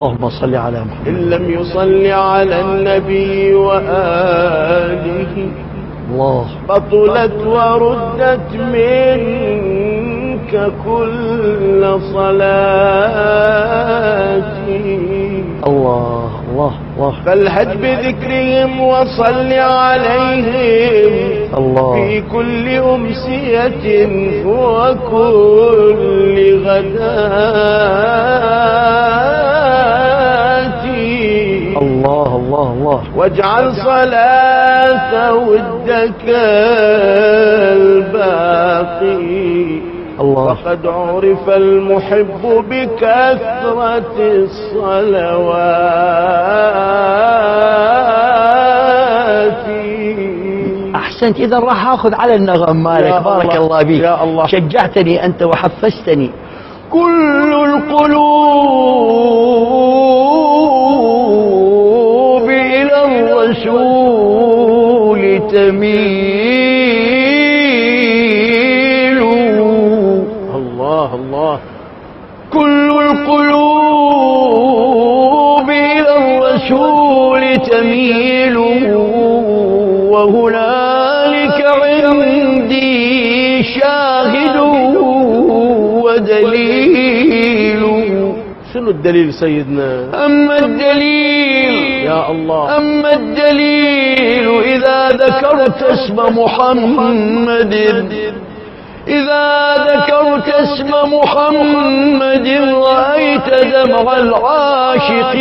اللهم صل على محمد. إن لم يصل على النبي وآله الله بطلت وردت منك كل صلاتي. الله الله الله. فالهج بذكرهم وصل عليهم الله في كل أمسية وكل غداتي. الله الله الله. واجعل صلاة ودك الباقي الله وقد عرف المحب بكثرة الصلوات. أحسنت. إذا راح أخذ على النغم مالك. بارك الله بك. يا الله شجعتني أنت وحفزتني. كل القلوب إلى الرسول تميل. الله الله. كل القلوب إلى الرسول تميل وهنالك عندي شاهد ودليل. شنو الدليل سيدنا؟ أما الدليل يا الله، أما الدليل إذا ذكرت اسم محمد، إذا ذكرت اسم محمد رأيت دمع العاشقين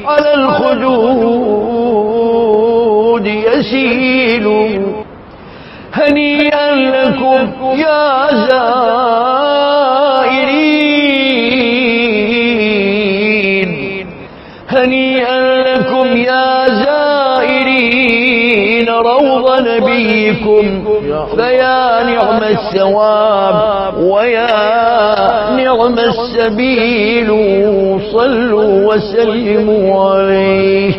على الخدود يسيل. هنيئا لكم يا زائرين، هنيئا لكم يا زائرين روض نبيكم، فيا نعم الثواب ويا نعم السبيل. صلوا وسلموا عليه.